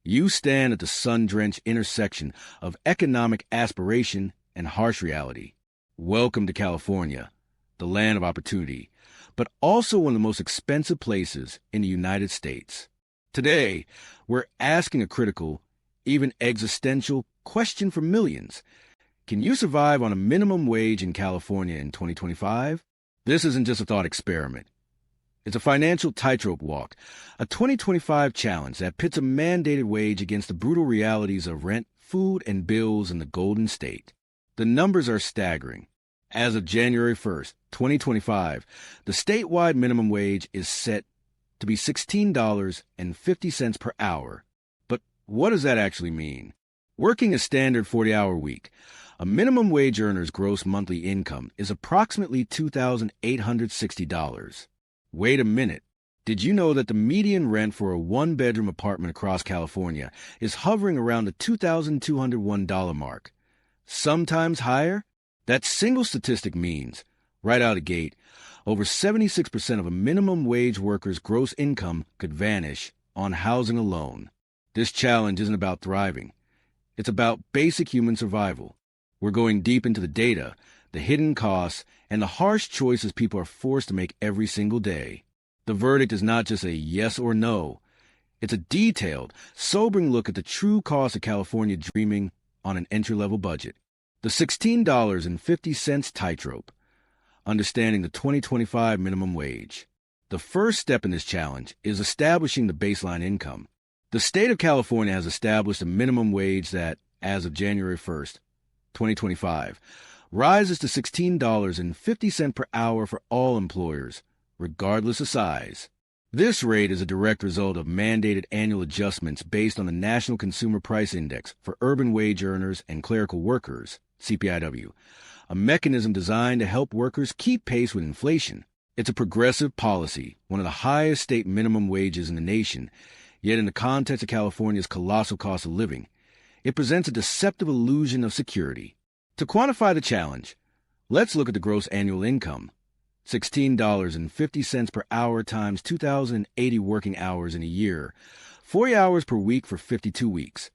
You stand at the sun-drenched intersection of economic aspiration and harsh reality. Welcome to California, the land of opportunity, but also one of the most expensive places in the United States. Today, we're asking a critical, even existential question for millions. Can you survive on a minimum wage in California in 2025? This isn't just a thought experiment. It's a financial tightrope walk, a 2025 challenge that pits a mandated wage against the brutal realities of rent, food, and bills in the Golden State. The numbers are staggering. As of January 1st, 2025, the statewide minimum wage is set to be $16.50 per hour. But what does that actually mean? Working a standard 40-hour week, a minimum wage earner's gross monthly income is approximately $2,860. Wait a minute. Did you know that the median rent for a one-bedroom apartment across California is hovering around the $2,201 mark? Sometimes higher? That single statistic means, right out of the gate, over 76% of a minimum wage worker's gross income could vanish on housing alone. This challenge isn't about thriving. It's about basic human survival. We're going deep into the data, the hidden costs, and the harsh choices people are forced to make every single day. The verdict is not just a yes or no. It's a detailed, sobering look at the true cost of California dreaming on an entry-level budget. The $16.50 tightrope. Understanding the 2025 minimum wage. The first step in this challenge is establishing the baseline income. The state of California has established a minimum wage that, as of January 1st, 2025, rises to $16.50 per hour for all employers, regardless of size. This rate is a direct result of mandated annual adjustments based on the National Consumer Price Index for urban wage earners and clerical workers, CPIW, a mechanism designed to help workers keep pace with inflation. It's a progressive policy, one of the highest state minimum wages in the nation, yet in the context of California's colossal cost of living, it presents a deceptive illusion of security. To quantify the challenge, let's look at the gross annual income. $16.50 per hour times 2,080 working hours in a year, 40 hours per week for 52 weeks,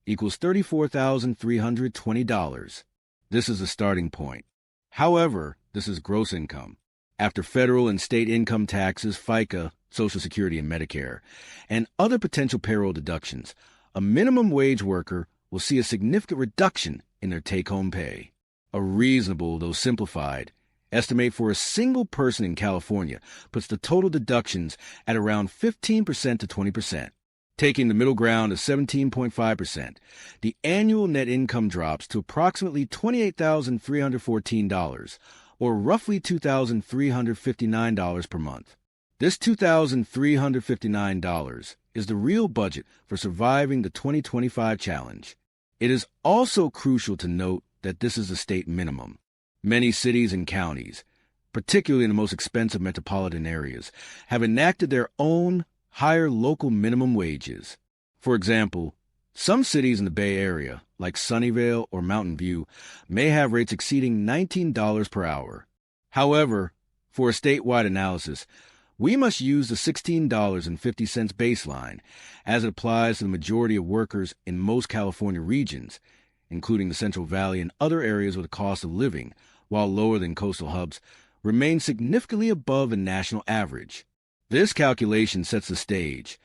equals $34,320. This is the starting point. However, this is gross income. After federal and state income taxes, FICA, Social Security, and Medicare, and other potential payroll deductions, a minimum wage worker will see a significant reduction in their take-home pay. A reasonable, though simplified, estimate for a single person in California puts the total deductions at around 15% to 20%. Taking the middle ground of 17.5%, the annual net income drops to approximately $28,314, or roughly $2,359 per month. This $2,359 is the real budget for surviving the 2025 challenge. It is also crucial to note that this is the state minimum. Many cities and counties, particularly in the most expensive metropolitan areas, have enacted their own higher local minimum wages. For example, some cities in the Bay Area, like Sunnyvale or Mountain View, may have rates exceeding $19 per hour. However, for a statewide analysis, we must use the $16.50 baseline as it applies to the majority of workers in most California regions, including the Central Valley and other areas where the cost of living, while lower than coastal hubs, remains significantly above the national average. This calculation sets the stage.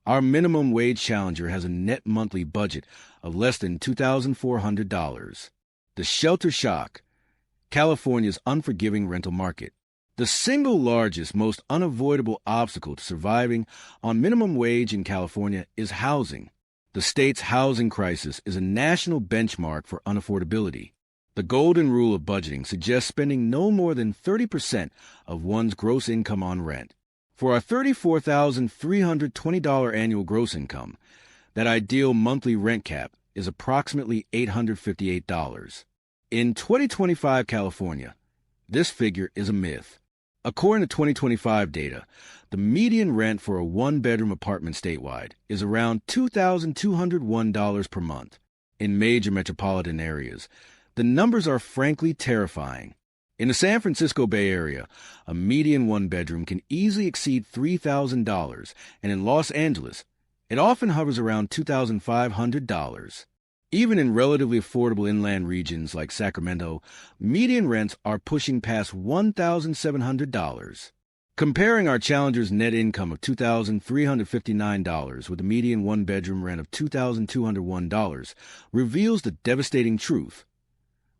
Our minimum wage challenger has a net monthly budget of less than $2,400. The shelter shock, California's unforgiving rental market. The single largest, most unavoidable obstacle to surviving on minimum wage in California is housing. The state's housing crisis is a national benchmark for unaffordability. The golden rule of budgeting suggests spending no more than 30% of one's gross income on rent. For our $34,320 annual gross income, that ideal monthly rent cap is approximately $858. In 2025 California, this figure is a myth. According to 2025 data, the median rent for a one-bedroom apartment statewide is around $2,201 per month. In major metropolitan areas, the numbers are frankly terrifying. In the San Francisco Bay Area, a median one-bedroom can easily exceed $3,000, and in Los Angeles, It often hovers around $2,500. Even in relatively affordable inland regions like Sacramento, median rents are pushing past $1,700. Comparing our challenger's net income of $2,359 with a median one-bedroom rent of $2,201 reveals the devastating truth.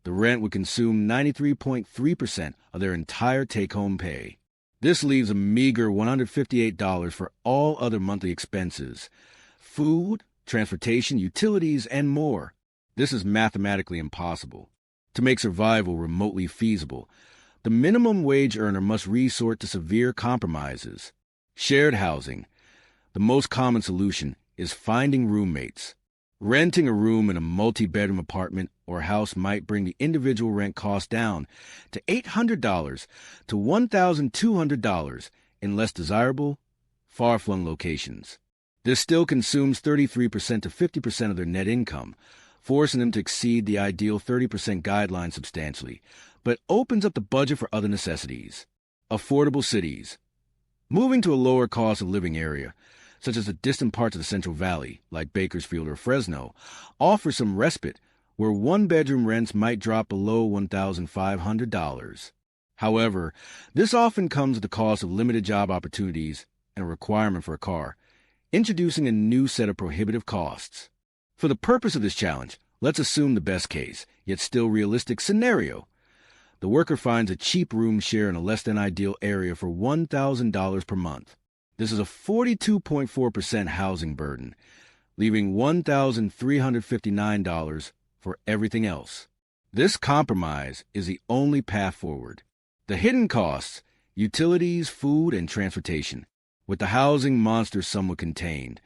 The rent would consume 93.3% of their entire take-home pay. This leaves a meager $158 for all other monthly expenses: food, transportation, utilities, and more. This is mathematically impossible. To make survival remotely feasible, the minimum wage earner must resort to severe compromises. Shared housing. The most common solution is finding roommates. Renting a room in a multi-bedroom apartment or house might bring the individual rent cost down to $800 to $1,200 in less desirable, far-flung locations. This still consumes 33% to 50% of their net income, forcing them to exceed the ideal 30% guideline substantially, but opens up the budget for other necessities. Affordable cities. Moving to a lower cost of living area, such as the distant parts of the Central Valley, like Bakersfield or Fresno, offers some respite where one-bedroom rents might drop below $1,500. However, this often comes at the cost of limited job opportunities and a requirement for a car, introducing a new set of prohibitive costs. For the purpose of this challenge, let's assume the best case, yet still realistic scenario. The worker finds a cheap room share in a less-than-ideal area for $1,000 per month. This is a 42.4% housing burden, leaving $1,359 for everything else. This compromise is the only path forward. The hidden costs: utilities, food, and transportation. With the housing monster somewhat contained,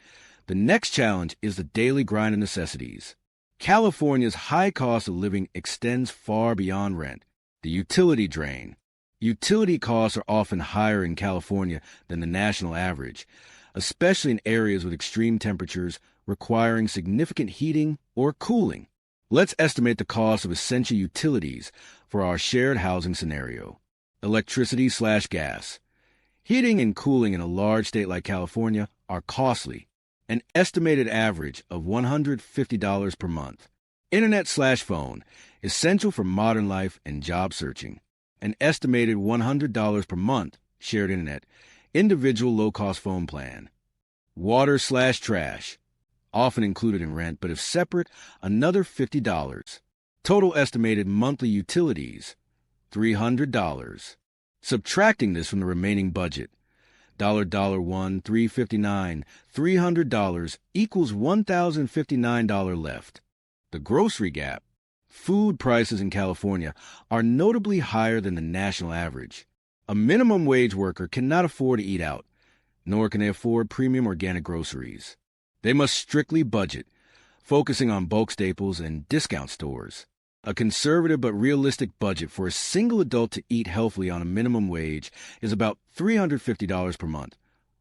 the next challenge is the daily grind of necessities. California's high cost of living extends far beyond rent. The utility drain. Utility costs are often higher in California than the national average, especially in areas with extreme temperatures requiring significant heating or cooling. Let's estimate the cost of essential utilities for our shared housing scenario. Electricity/gas. Heating and cooling in a large state like California are costly, an estimated average of $150 per month. Internet/phone, essential for modern life and job searching, an estimated $100 per month. Shared internet, individual low-cost phone plan. Water/trash, often included in rent, but if separate, another $50. Total estimated monthly utilities, $300. Subtracting this from the remaining budget, $1, $359, $300 equals $1,059 left. The grocery gap. Food prices in California are notably higher than the national average. A minimum wage worker cannot afford to eat out, nor can they afford premium organic groceries. They must strictly budget, focusing on bulk staples and discount stores. A conservative but realistic budget for a single adult to eat healthily on a minimum wage is about $350 per month,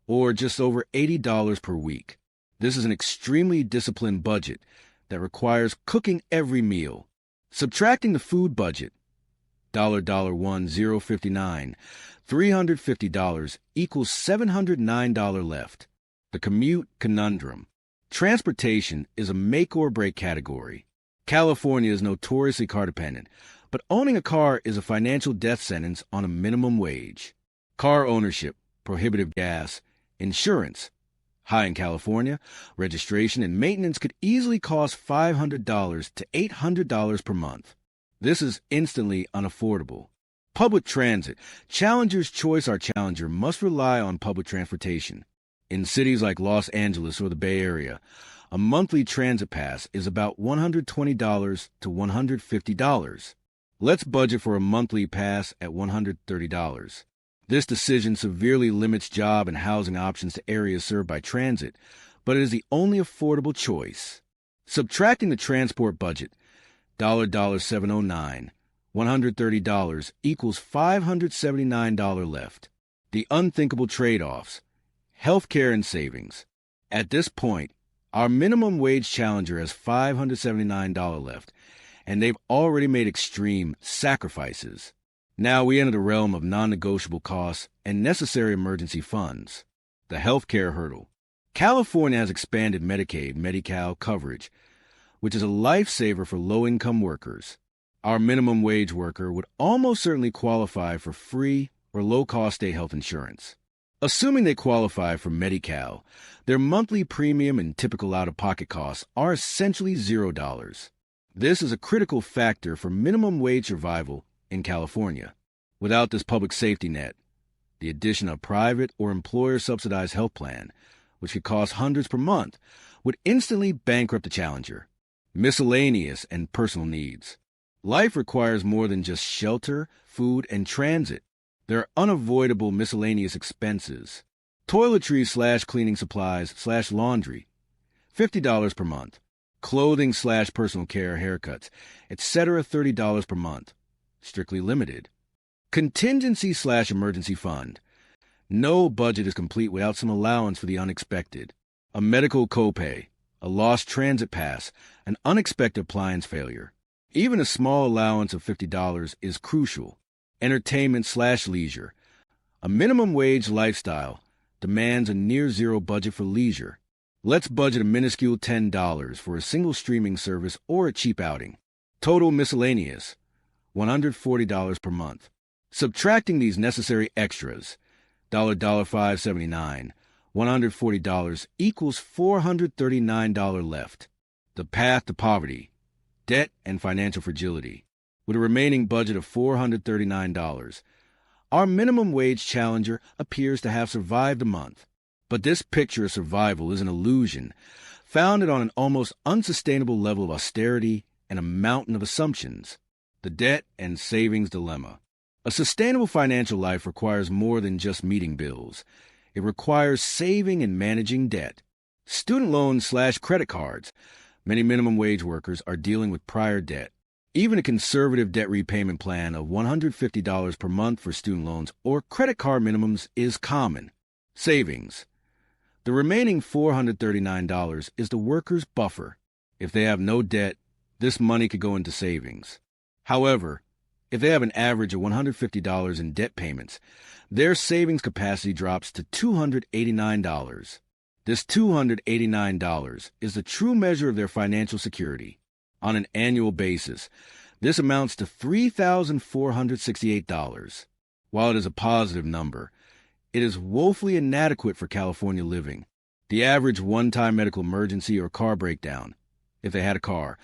or just over $80 per week. This is an extremely disciplined budget that requires cooking every meal. Subtracting the food budget, $1, $0.59, $350 equals $709 left. The commute conundrum. Transportation is a make-or-break category. California is notoriously car-dependent, but owning a car is a financial death sentence on a minimum wage. Car ownership, prohibitive gas, insurance. High in California, registration and maintenance could easily cost $500 to $800 per month. This is instantly unaffordable. Public transit. Challenger's choice, our challenger, must rely on public transportation. In cities like Los Angeles or the Bay Area, a monthly transit pass is about $120 to $150. Let's budget for a monthly pass at $130. This decision severely limits job and housing options to areas served by transit, but it is the only affordable choice. Subtracting the transport budget, $709, $130 equals $579 left. The unthinkable trade-offs, healthcare and savings. At this point, our minimum wage challenger has $579 left, and they've already made extreme sacrifices. Now we enter the realm of non-negotiable costs and necessary emergency funds. The healthcare hurdle. California has expanded Medicaid, Medi-Cal coverage, which is a lifesaver for low-income workers. Our minimum wage worker would almost certainly qualify for free or low-cost state health insurance. Assuming they qualify for Medi-Cal, their monthly premium and typical out-of-pocket costs are essentially $0. This is a critical factor for minimum wage survival in California. Without this public safety net, the addition of private or employer-subsidized health plan, which could cost hundreds per month, would instantly bankrupt the challenger. Miscellaneous and personal needs. Life requires more than just shelter, food, and transit. There are unavoidable miscellaneous expenses. Toiletries/cleaning supplies/laundry, $50 per month. Clothing/personal care, haircuts, etc., $30 per month. Strictly limited. Contingency/emergency fund. No budget is complete without some allowance for the unexpected. A medical copay, a lost transit pass, an unexpected appliance failure. Even a small allowance of $50 is crucial. Entertainment/leisure. A minimum wage lifestyle demands a near-zero budget for leisure. Let's budget a minuscule $10 for a single streaming service or a cheap outing. Total miscellaneous, $140 per month. Subtracting these necessary extras, $5.79, $140 equals $439 left. The path to poverty, debt, and financial fragility. With a remaining budget of $439, our minimum wage challenger appears to have survived a month. But this picture of survival is an illusion, founded on an almost unsustainable level of austerity and a mountain of assumptions. The debt and savings dilemma. A sustainable financial life requires more than just meeting bills. It requires saving and managing debt. Student loans/credit cards. Many minimum wage workers are dealing with prior debt. Even a conservative debt repayment plan of $150 per month for student loans or credit card minimums is common. Savings. The remaining $439 is the worker's buffer. If they have no debt, this money could go into savings. However, if they have an average of $150 in debt payments, their savings capacity drops to $289. This $289 is the true measure of their financial security. On an annual basis, this amounts to $3,468. While it is a positive number, it is woefully inadequate for California living. The average one-time medical emergency or car breakdown, if they had a car,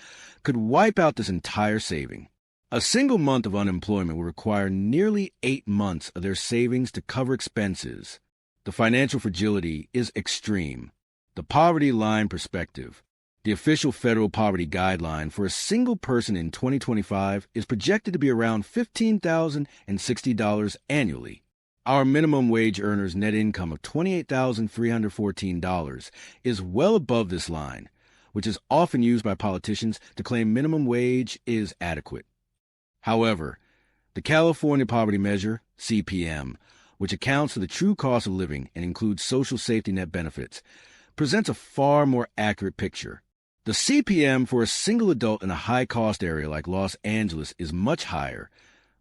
could wipe out this entire saving. A single month of unemployment would require nearly 8 months of their savings to cover expenses. The financial fragility is extreme. The poverty line perspective. The official federal poverty guideline for a single person in 2025 is projected to be around $15,060 annually. Our minimum wage earner's net income of $28,314 is well above this line, which is often used by politicians to claim minimum wage is adequate. However, the California Poverty Measure, CPM, which accounts for the true cost of living and includes social safety net benefits, presents a far more accurate picture. The CPM for a single adult in a high-cost area like Los Angeles is much higher,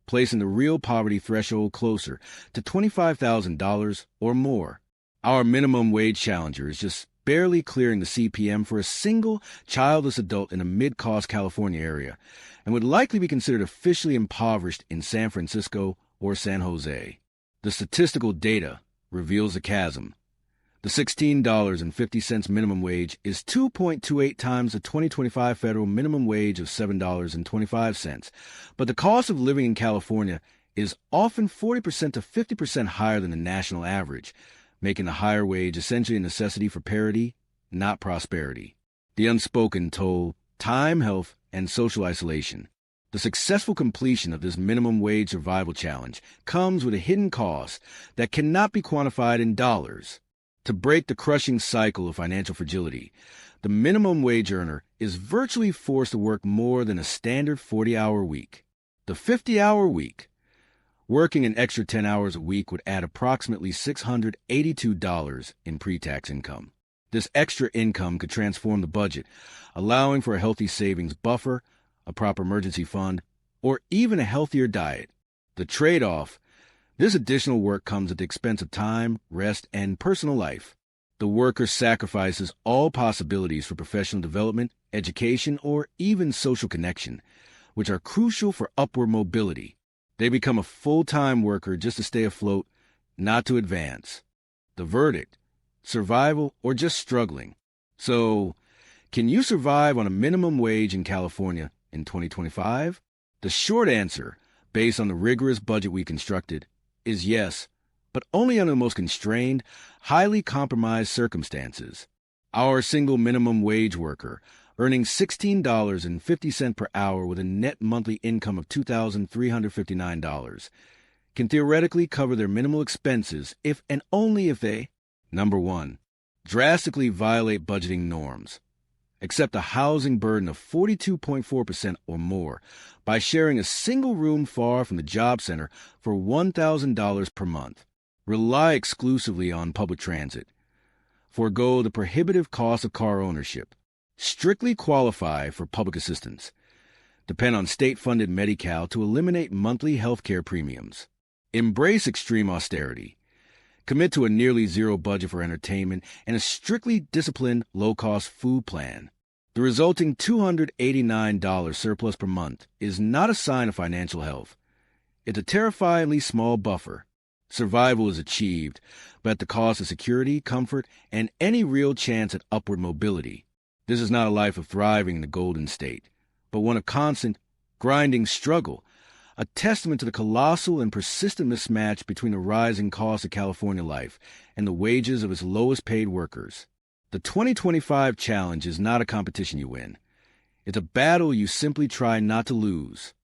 placing the real poverty threshold closer to $25,000 or more. Our minimum wage challenger is just barely clearing the CPM for a single childless adult in a mid-cost California area and would likely be considered officially impoverished in San Francisco or San Jose. The statistical data reveals a chasm. The $16.50 minimum wage is 2.28 times the 2025 federal minimum wage of $7.25, but the cost of living in California is often 40% to 50% higher than the national average, making the higher wage essentially a necessity for parity, not prosperity. The unspoken toll, time, health, and social isolation. The successful completion of this minimum wage survival challenge comes with a hidden cost that cannot be quantified in dollars. To break the crushing cycle of financial fragility, the minimum wage earner is virtually forced to work more than a standard 40-hour week. The 50-hour week. Working an extra 10 hours a week would add approximately $682 in pre-tax income. This extra income could transform the budget, allowing for a healthy savings buffer, a proper emergency fund, or even a healthier diet. The trade-off: this additional work comes at the expense of time, rest, and personal life. The worker sacrifices all possibilities for professional development, education, or even social connection, which are crucial for upward mobility. They become a full-time worker just to stay afloat, not to advance. The verdict: survival or just struggling. So, can you survive on a minimum wage in California in 2025? The short answer, based on the rigorous budget we constructed, is yes, but only under the most constrained, highly compromised circumstances. Our single minimum wage worker, earning $16.50 per hour with a net monthly income of $2,359, can theoretically cover their minimal expenses if and only if they, number one, drastically violate budgeting norms, accept a housing burden of 42.4% or more by sharing a single room far from the job center for $1,000 per month, rely exclusively on public transit, forego the prohibitive cost of car ownership, strictly qualify for public assistance, depend on state-funded Medi-Cal to eliminate monthly health care premiums, embrace extreme austerity, commit to a nearly zero budget for entertainment and a strictly disciplined low-cost food plan. The resulting $289 surplus per month is not a sign of financial health. It's a terrifyingly small buffer. Survival is achieved, but at the cost of security, comfort, and any real chance at upward mobility. This is not a life of thriving in the Golden State, but one of constant, grinding struggle, a testament to the colossal and persistent mismatch between the rising cost of California life and the wages of its lowest-paid workers. The 2025 challenge is not a competition you win. It's a battle you simply try not to lose.